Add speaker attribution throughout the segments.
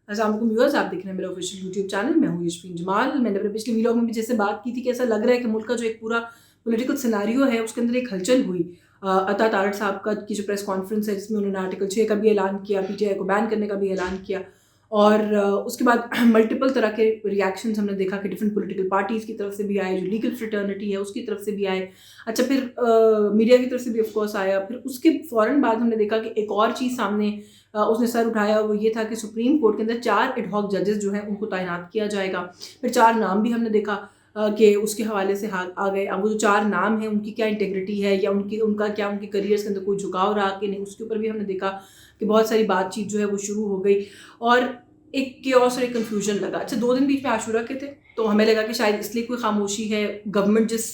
Speaker 1: السلام علیکم ویورز، آپ دیکھ رہے ہیں میرا آفیشیل یوٹیوب چینل. میں ہوں یشفین جمال. میں نے اپنے پچھلے ویلاگ میں بھی جیسے بات کی تھی کہ ایسا لگ رہا ہے کہ ملک کا جو ایک پورا پولیٹیکل سیناریو ہے اس کے اندر ایک ہلچل ہوئی. عطا تارڑ صاحب کا کی جو پریس کانفرنس ہے جس میں انہوں نے آرٹیکل 6 کا بھی اعلان کیا, پی ٹی آئی کو بین کرنے کا بھی اعلان کیا, اور اس کے بعد ملٹیپل طرح کے ریئیکشنز ہم نے دیکھا کہ ڈفرینٹ پولیٹیکل پارٹیز کی طرف سے بھی آئے, جو لیگل فریٹرنیٹی ہے اس کی طرف سے بھی آئے. اچھا, پھر میڈیا کی طرف سے بھی آف کورس آیا. پھر اس کے فوراً بعد ہم نے دیکھا کہ ایک اور چیز سامنے اس نے سر اٹھایا, وہ یہ تھا کہ سپریم کورٹ کے اندر 4 ایڈ ہاک ججز جو ہیں ان کو تعینات کیا جائے گا. پھر 4 نام بھی ہم نے دیکھا کہ اس کے حوالے سے آ گئے. اب وہ جو 4 نام ہیں ان کی کیا انٹیگریٹی ہے, یا ان کا کیا ان کے کریئرس کے اندر کوئی جھکاؤ رہا کہ نہیں, اس کے اوپر بھی ہم نے دیکھا کہ بہت ساری بات چیت جو ہے وہ شروع ہو گئی, اور ایک کیوس اور ایک کنفیوژن لگا. اچھا, 2 دن بیچ میں عاشورہ کے تھے تو ہمیں لگا کہ شاید اس لیے کوئی خاموشی ہے. گورنمنٹ جس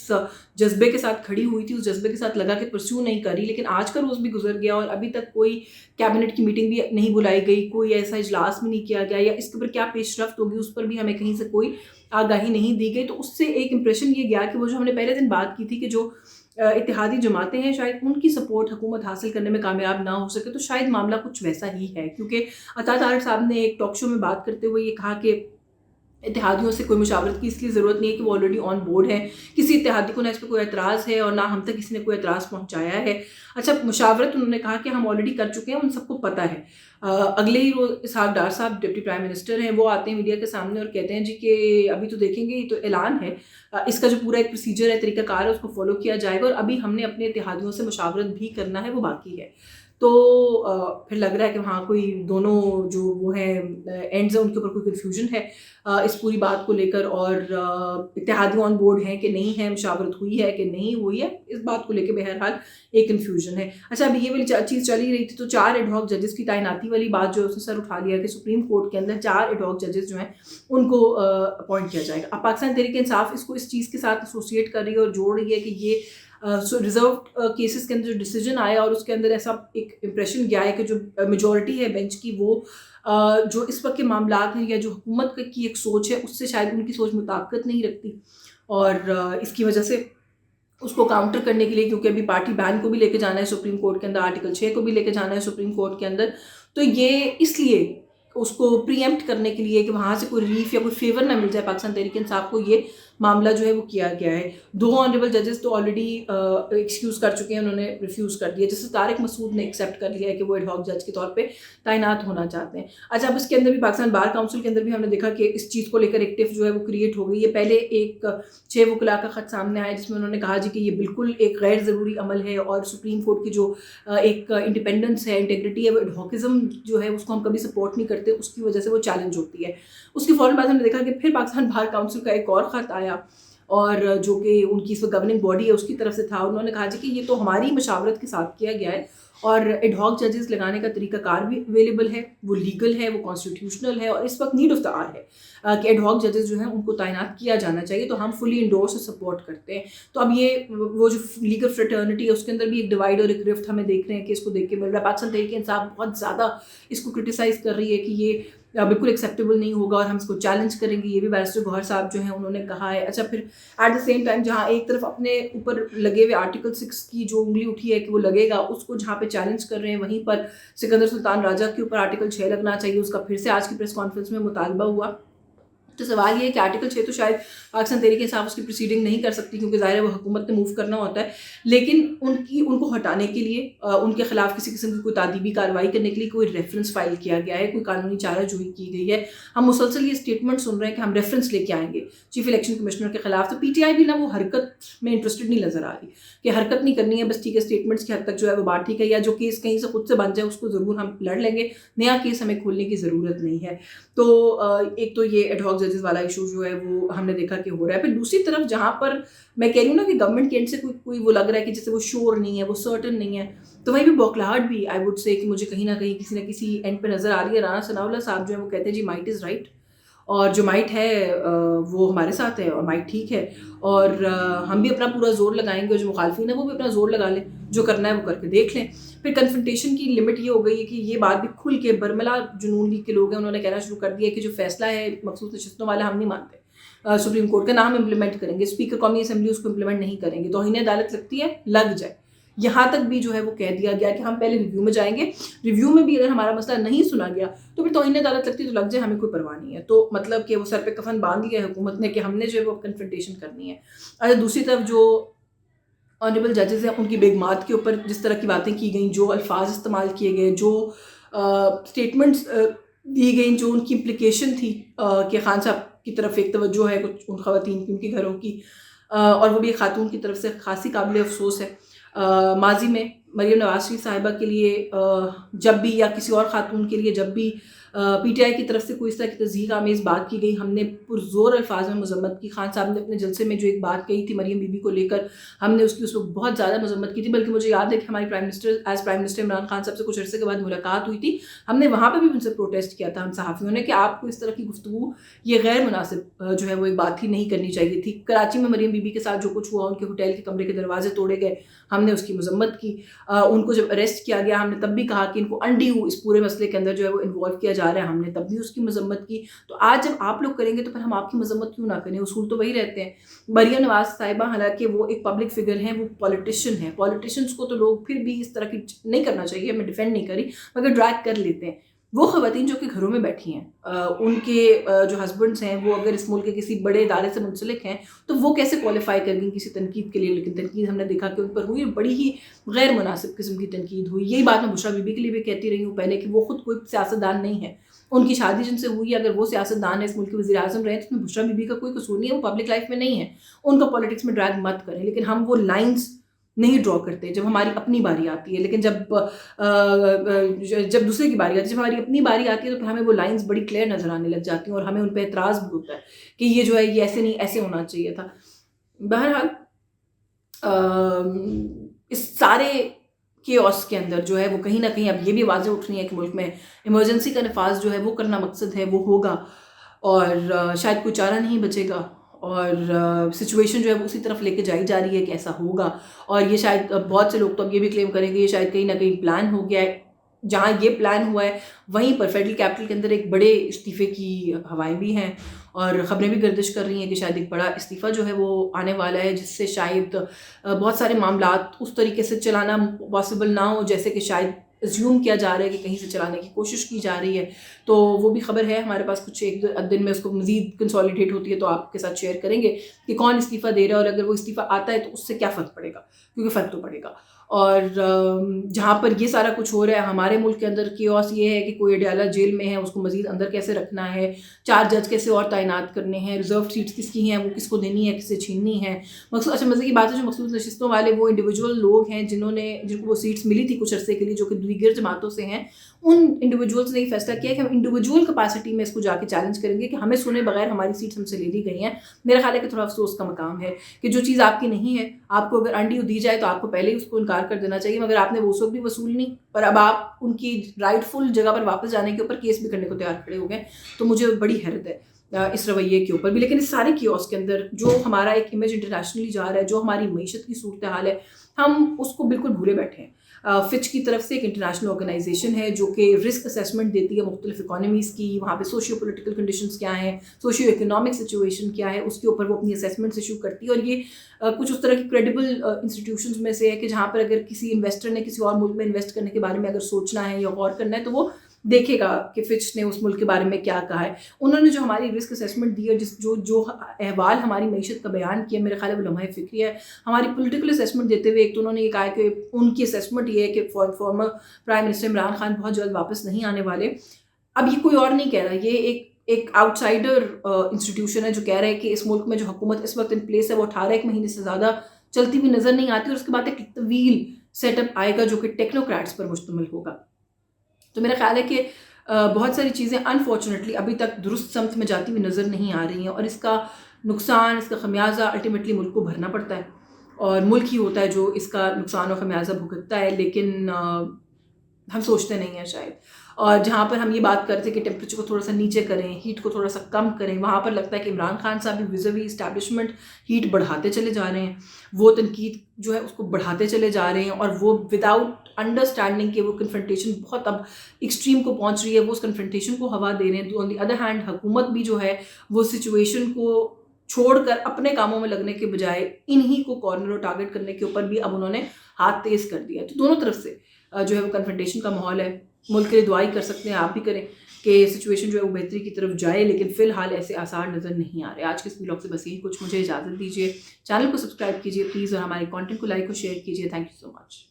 Speaker 1: جذبے کے ساتھ کھڑی ہوئی تھی اس جذبے کے ساتھ لگا کہ پرسیو نہیں کر رہی, لیکن آج کا روز بھی گزر گیا اور ابھی تک کوئی کیبنٹ کی میٹنگ بھی نہیں بلائی گئی, کوئی ایسا اجلاس بھی نہیں کیا گیا, یا اس کے اوپر کیا پیش رفت ہوگی اس پر بھی ہمیں کہیں سے کوئی آگاہی نہیں دی گئی. تو اس سے ایک امپریشن یہ گیا کہ وہ جو ہم نے پہلے دن بات کی تھی کہ جو اتحادی جماعتیں ہیں شاید ان کی سپورٹ حکومت حاصل کرنے میں کامیاب نہ ہو سکے, تو شاید معاملہ کچھ ویسا ہی ہے. کیونکہ عطا تارڑ صاحب نے ایک ٹاک شو میں بات کرتے ہوئے یہ کہا کہ اتحادیوں سے کوئی مشاورت کی اس لیے ضرورت نہیں ہے کہ وہ آلریڈی آن بورڈ ہے, کسی اتحادی کو نہ اس پہ کوئی اعتراض ہے اور نہ ہم تک کسی نے کوئی اعتراض پہنچایا ہے. اچھا, مشاورت انہوں نے کہا کہ ہم آلریڈی کر چکے ہیں, ان سب کو پتہ ہے. اگلے ہی روز اسحاق ڈار صاحب ڈپٹی پرائم منسٹر ہیں, وہ آتے ہیں میڈیا کے سامنے اور کہتے ہیں جی کہ ابھی تو دیکھیں گے, یہ تو اعلان ہے, اس کا جو پورا ایک پروسیجر ہے, طریقہ کار ہے, اس کو فالو کیا جائے گا, اور ابھی ہم نے اپنے اتحادیوں سے مشاورت بھی کرنا ہے, وہ باقی ہے. تو پھر لگ رہا ہے کہ وہاں کوئی دونوں جو وہ ہیں اینڈز ہیں ان کے اوپر کوئی کنفیوژن ہے اس پوری بات کو لے کر, اور اتحادی آن بورڈ ہیں کہ نہیں ہے, مشاورت ہوئی ہے کہ نہیں ہوئی ہے, اس بات کو لے کے بہرحال ایک کنفیوژن ہے. اچھا, ابھی یہ والی چیز چل ہی رہی تھی تو 4 ایڈ ہاک ججز کی تعیناتی والی بات جو اس نے سر اٹھا لیا کہ سپریم کورٹ کے اندر 4 ایڈ ہاک ججز جو ہیں ان کو اپوائنٹ کیا جائے گا. اب پاکستان تحریک انصاف اس کو اس چیز کے ساتھ ایسوسیٹ کر رہی ہے اور جوڑ رہی ہے کہ یہ ریزرو کیسز کے اندر جو ڈیسیجن آیا اور اس کے اندر ایسا ایک امپریشن گیا ہے کہ جو میجورٹی ہے بینچ کی, وہ جو اس وقت کے معاملات ہیں یا جو حکومت کی ایک سوچ ہے اس سے شاید ان کی سوچ مطابقت نہیں رکھتی, اور اس کی وجہ سے اس کو کاؤنٹر کرنے کے لیے, کیونکہ ابھی پارٹی بین کو بھی لے کے جانا ہے سپریم کورٹ کے اندر, آرٹیکل 6 کو بھی لے کے جانا ہے سپریم کورٹ کے اندر, تو یہ اس لیے اس کو پری ایمپٹ کرنے کے لیے کہ وہاں سے کوئی ریلیف یا کوئی فیور نہ مل جائے پاکستان تحریک انصاف کو, یہ معاملہ جو ہے وہ کیا گیا ہے. 2 آنریبل ججز تو آلریڈی ایکسکیوز کر چکے ہیں, انہوں نے ریفیوز کر دیا, جیسے طارق مسعود نے ایکسیپٹ کر لیا ہے کہ وہ ایڈ ہاک جج کے طور پہ تعینات ہونا چاہتے ہیں. اچھا, اب اس کے اندر بھی پاکستان بار کاؤنسل کے اندر بھی ہم نے دیکھا کہ اس چیز کو لے کر ایک ٹف جو ہے وہ کریٹ ہو گئی ہے. پہلے ایک 6 وکلاء کا خط سامنے آیا جس میں انہوں نے کہا جی کہ یہ بالکل ایک غیر ضروری عمل ہے, اور سپریم کورٹ کی جو ایک انڈیپینڈنس ہے, انٹیگریٹی ہے, وہ ایڈہاکزم جو ہے اس کو ہم کبھی سپورٹ نہیں کرتے, اس کی وجہ سے وہ چیلنج ہوتی ہے. اس کے فوراً بعد ہم نے دیکھا کہ پھر پاکستان بار کاؤنسل کا ایک اور خط آیا, اور جو کہ ان کی اس وقت گورننگ باڈی ہے اس کی طرف سے تھا. انہوں نے کہا جی کہ یہ تو ہماری مشاورت کے ساتھ کیا گیا ہے, اور ایڈ ہاک ججز لگانے کا طریقہ کار بھی اویلیبل ہے, وہ لیگل ہے, وہ کانسٹیٹیوشنل ہے, اور اس وقت نیڈ آف دا آر ہے کہ ایڈ ہاک ججز جو ہیں ان کو تعینات کیا جانا چاہیے. تو ہم فلی انڈورس اور سپورٹ کرتے ہیں. تو اب یہ وہ جو لیگل فریٹرنیٹی ہے اس کے اندر بھی ایک ڈیوائڈ اور ایک رفٹ ہمیں دیکھ رہے ہیں کہ اس کو دیکھ کے مل رہا ہے. پاکستان تحریک انصاف بہت زیادہ اس کو کرٹیسائز کر رہی ہے کہ یہ بالکل ایکسیپٹیبل نہیں ہوگا اور ہم اس کو چیلنج کریں گے, یہ بھی بیرسٹر گوہر صاحب جو ہیں انہوں نے کہا ہے. اچھا, پھر ایٹ دا سیم ٹائم جہاں ایک طرف اپنے اوپر لگے ہوئے آرٹیکل 6 کی جو انگلی اٹھی ہے کہ وہ لگے گا, اس کو جہاں پہ چیلنج کر رہے ہیں, وہیں پر سکندر سلطان راجہ کے اوپر آرٹیکل 6 لگنا چاہیے, اس کا پھر سے آج کی پریس کانفرنس میں مطالبہ ہوا. تو سوال یہ ہے کہ آرٹیکل 6 تو شاید پاکستان تحریک انصاف اس کی پروسیڈنگ نہیں کر سکتی کیونکہ ظاہر ہے وہ حکومت نے موو کرنا ہوتا ہے, لیکن ان کو ہٹانے کے لیے ان کے خلاف کسی قسم کی کوئی تعدیبی کارروائی کرنے کے لیے کوئی ریفرنس فائل کیا گیا ہے, کوئی قانونی چارہ جوئی کی گئی ہے. ہم مسلسل یہ اسٹیٹمنٹ سن رہے ہیں کہ ہم ریفرنس لے کے آئیں گے چیف الیکشن کمشنر کے خلاف. تو پی ٹی آئی بھی نا وہ حرکت میں انٹرسٹڈ نہیں نظر آ رہی کہ حرکت نہیں کرنی ہے, بس ٹھیک ہے اسٹیٹمنٹس کی حد تک جو ہے وہ بات ٹھیک ہے, یا جو کیس کہیں سے خود سے بن جائے اس کو ضرور ہم لڑ لیں گے, نیا کیس ہمیں کھولنے کی ضرورت نہیں ہے. تو ایک تو یہ ایڈ ہاک ججز والا ایشو جو ہے وہ ہم نے دیکھا کہ ہو رہا ہے. پھر دوسری طرف جہاں پر میں کہہ رہی ہوں نا کہ گورنمنٹ کے اینڈ سے کوئی وہ لگ رہا ہے کہ جیسے وہ شور نہیں ہے, وہ سرٹن نہیں ہے, تو وہیں بھی بوکھلاہٹ بھی آئی وڈ سے کہ مجھے کہیں نہ کہیں کسی نہ کسی اینڈ پہ نظر آ رہی ہے. رانا ثناء اللہ صاحب جو ہیں وہ کہتے ہیں جی مائٹ از رائٹ, اور جو مائٹ ہے وہ ہمارے ساتھ ہے, اور مائٹ ٹھیک ہے, اور ہم بھی اپنا پورا زور لگائیں گے, اور جو مخالفین ہیں وہ بھی اپنا زور لگا لیں, جو کرنا ہے وہ کر کے دیکھ لیں. پھر کنفرنٹیشن کی لمٹ یہ ہو گئی ہے کہ یہ بات بھی کھل کے برملا جو نون لیگ کے لوگ ہیں انہوں نے کہنا شروع کر دیا کہ جو فیصلہ ہے مخصوص نشستوں والا ہم نہیں مانتے, سپریم کورٹ کا نام امپلیمنٹ کریں گے, اسپیکر قومی اسمبلی اس کو امپلیمنٹ نہیں کریں گے, توہین عدالت لگتی ہے لگ جائے. یہاں تک بھی جو ہے وہ کہہ دیا گیا کہ ہم پہلے ریویو میں جائیں گے, ریویو میں بھی اگر ہمارا مسئلہ نہیں سنا گیا تو پھر توہین عدالت لگتی تو لگ جائے, ہمیں کوئی پرواہ نہیں ہے. تو مطلب کہ وہ سر پہ کفن باندھ لیا ہے حکومت نے کہ ہم نے جو ہے وہ کنفرنٹیشن کرنی ہے. اچھا, دوسری طرف جو آنریبل ججز ہیں ان کی بیگمات کے اوپر جس طرح کی باتیں کی گئیں, جو الفاظ استعمال کیے گئے, جو اسٹیٹمنٹس دی گئیں, جو ان کی امپلیکیشن تھی کہ خان صاحب کی طرف ایک توجہ ہے کچھ ان خواتین کی, ان کے گھروں کی, اور وہ بھی ایک خاتون کی طرف سے خاصی قابل افسوس ہے. ماضی میں مریم نواز شریف صاحبہ کے لیے جب بھی, یا کسی اور خاتون کے لیے جب بھی پی ٹی آئی کی طرف سے کوئی اس طرح کی تضحیک آمیز بات کی گئی, ہم نے پرزور الفاظ میں مذمت کی. خان صاحب نے اپنے جلسے میں جو ایک بات کہی تھی مریم بی بی کو لے کر, ہم نے اس کی اس وقت بہت زیادہ مذمت کی تھی. بلکہ مجھے یاد ہے کہ ہماری پرائم منسٹر عمران خان صاحب سے کچھ عرصے کے بعد ملاقات ہوئی تھی, ہم نے وہاں پہ بھی ان سے پروٹیسٹ کیا تھا ہم صحافیوں نے کہ آپ کو اس طرح کی گفتگو یہ غیر مناسب جو ہے وہ ایک بات ہی نہیں کرنی چاہیے تھی. کراچی میں مریم بی بی کے ساتھ جو کچھ ہوا, ان کے ہوٹل کے کمرے کے دروازے توڑے گئے, ہم نے اس کی مذمت کی. ان کو جب اریسٹ کیا گیا, ہم نے تب بھی کہا کہ ان کو انڈیو اس پورے مسئلے کے اندر جو ہے وہ انوالو کیا جا رہا ہے, ہم نے تب بھی اس کی مذمت کی. تو آج جب آپ لوگ کریں گے تو پھر ہم آپ کی مذمت کیوں نہ کریں؟ اصول تو وہی رہتے ہیں. مریم نواز صاحبہ حالانکہ وہ ایک پبلک فگر ہیں, وہ پولیٹیشین ہیں. پولیٹیشینس کو تو لوگ پھر بھی اس طرح کی نہیں کرنا چاہیے, میں ڈیفینڈ نہیں کری, مگر ڈریگ کر لیتے ہیں. وہ خواتین جو کہ گھروں میں بیٹھی ہیں, ان کے جو ہسبینڈس ہیں وہ اگر اس ملک کے کسی بڑے ادارے سے منسلک ہیں تو وہ کیسے کوالیفائی کر گئیں کسی تنقید کے لیے؟ لیکن تنقید ہم نے دیکھا کہ ان پر ہوئی, بڑی ہی غیر مناسب قسم کی تنقید ہوئی. یہی بات میں بشریٰ بی بی کے لیے بھی کہتی رہی ہوں پہلے کہ وہ خود کوئی سیاستدان نہیں ہے. ان کی شادی جن سے ہوئی, اگر وہ سیاستدان ہے, اس ملک کے وزیر اعظم رہے, تو اس میں بشریٰ بی بی کا کوئی قصور نہیں ہے, وہ پبلک لائف میں نہیں ہے. ان کو پالیٹکس میں ڈریگ مت کریں. لیکن ہم وہ لائنز نہیں ڈرا کرتے جب ہماری اپنی باری آتی ہے, لیکن جب دوسرے کی باری آتی ہے, جب ہماری اپنی باری آتی ہے تو پھر ہمیں وہ لائنز بڑی کلیئر نظر آنے لگ جاتی ہیں, اور ہمیں ان پہ اعتراض بھی ہوتا ہے کہ یہ جو ہے یہ ایسے نہیں, ایسے ہونا چاہیے تھا. بہرحال اس سارے کیوس کے اندر جو ہے وہ کہیں نہ کہیں اب یہ بھی واضح اٹھنی ہے کہ ملک میں ایمرجنسی کا نفاذ جو ہے وہ کرنا مقصد ہے, وہ ہوگا, اور شاید کوئی چارہ نہیں بچے گا, اور سچویشن جو ہے وہ اسی طرف لے کے جائی جا رہی ہے کہ ایسا ہوگا. اور یہ شاید بہت سے لوگ تو اب یہ بھی کلیم کریں گے یہ شاید کہیں نہ کہیں پلان ہو گیا ہے. جہاں یہ پلان ہوا ہے وہیں پر فیڈرل کیپٹل کے اندر ایک بڑے استعفے کی ہوائیں بھی ہیں, اور خبریں بھی گردش کر رہی ہیں کہ شاید ایک بڑا استعفیٰ جو ہے وہ آنے والا ہے, جس سے شاید بہت سارے معاملات اس طریقے سے چلانا پاسبل نہ ہو جیسے کہ شاید ایزیوم کیا جا رہا ہے کہ کہیں سے چلانے کی کوشش کی جا رہی ہے. تو وہ بھی خبر ہے ہمارے پاس, کچھ ایک دن میں اس کو مزید کنسالیڈیٹ ہوتی ہے تو آپ کے ساتھ شیئر کریں گے کہ کون استعفیٰ دے رہا ہے, اور اگر وہ استعفیٰ آتا ہے تو اس سے کیا فرق پڑے گا, کیونکہ فرق تو پڑے گا. اور جہاں پر یہ سارا کچھ ہو رہا ہے ہمارے ملک کے اندر کیوس یہ ہے کہ کوئی اڈیالہ جیل میں ہے, اس کو مزید اندر کیسے رکھنا ہے, 4 جج کیسے اور تعینات کرنے ہیں, ریزرو سیٹس کس کی ہیں, وہ کس کو دینی ہے, کس سے چھیننی ہے. اچھا مزے کی بات ہے جو مخصوص نشستوں والے وہ انڈیویجول لوگ ہیں جن کو وہ سیٹس ملی تھی کچھ عرصے کے لیے, جو کہ دیگر جماعتوں سے ہیں, ان انڈیویجولس نے یہ فیصلہ کیا کہ ہم انڈیویجول کیپیسٹی میں اس کو جا کے چیلنج کریں گے کہ ہمیں سنے بغیر ہماری سیٹس ہم سے لے لی گئی ہیں. میرا خیال ہے کہ تھوڑا افسوس کا مقام ہے کہ جو چیز آپ کی نہیں ہے, آپ کو اگر انڈیو دی جائے تو آپ کو پہلے ہی اس کو انکار کر دینا چاہیے, مگر آپ نے وہ سب بھی وصول نہیں, پر اب آپ ان کی رائٹ فل جگہ پر واپس جانے کے اوپر کیس بھی کرنے کو تیار کھڑے ہو گئے. تو مجھے بڑی حیرت ہے اس رویے کے اوپر بھی. لیکن اس سارے کیوس کے اندر جو ہمارا ایک امیج انٹرنیشنلی جا رہا ہے, جو ہماری معیشت کی صورتحال ہے, ہم اس کو بالکل بھولے بیٹھے ہیں. فچ کی طرف سے ایک انٹرنیشنل آرگنائزیشن ہے جو کہ رسک اسیسمنٹ دیتی ہے مختلف اکانومیز کی, وہاں پہ سوشیو پولیٹیکل کنڈیشنز کیا ہیں, سوشیو اکنامک سچویشن کیا ہے, اس کے اوپر وہ اپنی اسیسمنٹس ایشو کرتی ہے. اور یہ کچھ اس طرح کی کریڈیبل انسٹیٹیوشنز میں سے ہے کہ جہاں پر اگر کسی انویسٹر نے کسی اور ملک میں انویسٹ کرنے کے بارے میں اگر سوچنا ہے یا غور کرنا ہے تو وہ دیکھے گا کہ فچ نے اس ملک کے بارے میں کیا کہا ہے. انہوں نے جو ہماری رسک اسیسمنٹ دی ہے, جو احوال ہماری معیشت کا بیان کیا, میرے خیال ہے وہ لمحہ فکری ہے. ہماری پولیٹیکل اسیسمنٹ دیتے ہوئے ایک تو انہوں نے یہ کہا کہ ان کی اسیسمنٹ یہ ہے کہ former prime minister Imran Khan بہت جلد واپس نہیں آنے والے. اب یہ کوئی اور نہیں کہہ رہا, یہ ایک آؤٹ سائڈر انسٹیٹیوشن ہے جو کہہ رہا ہے کہ اس ملک میں جو حکومت اس وقت ان پلیس ہے وہ 18 مہینے سے زیادہ چلتی ہوئی نظر نہیں آتی, اور اس کے بعد ایک طویل سیٹ اپ آئے گا جو کہ ٹیکنوکریٹس پر مشتمل ہوگا. تو میرا خیال ہے کہ بہت ساری چیزیں انفارچونیٹلی ابھی تک درست سمت میں جاتی ہوئی نظر نہیں آ رہی ہیں, اور اس کا نقصان, اس کا خمیازہ الٹیمیٹلی ملک کو بھرنا پڑتا ہے, اور ملک ہی ہوتا ہے جو اس کا نقصان اور خمیازہ بھگتتا ہے. لیکن ہم سوچتے نہیں ہیں شاید, اور جہاں پر ہم یہ بات کرتے ہیں کہ ٹیمپریچر کو تھوڑا سا نیچے کریں, ہیٹ کو تھوڑا سا کم کریں, وہاں پر لگتا ہے کہ عمران خان صاحب بھی وزوی اسٹیبلشمنٹ ہیٹ بڑھاتے چلے جا رہے ہیں, وہ تنقید جو ہے اس کو بڑھاتے چلے جا رہے ہیں, اور وہ وداؤٹ انڈرسٹینڈنگ کہ وہ کنفرنٹیشن بہت اب ایکسٹریم کو پہنچ رہی ہے, وہ اس کنفرنٹیشن کو ہوا دے رہے ہیں. آن دی ادر ہینڈ حکومت بھی جو ہے وہ سچویشن کو چھوڑ کر اپنے کاموں میں لگنے کے بجائے انہی کو کارنر اور ٹارگٹ کرنے کے اوپر بھی اب انہوں نے ہاتھ تیز کر دیا. تو دونوں طرف سے جو ہے وہ کنفرنٹیشن کا ماحول ہے. ملک کے لیے دعائی کر سکتے ہیں, آپ بھی کریں کہ سچویشن جو ہے وہ بہتری کی طرف جائے, لیکن فی الحال ایسے آثار نظر نہیں آ رہے. آج کے اس ولاگ سے بس یہی کچھ. مجھے اجازت دیجیے, چینل کو سبسکرائب کیجیے پلیز, اور ہمارے کانٹینٹ کو لائک اور شیئر کیجیے. Thank you so much.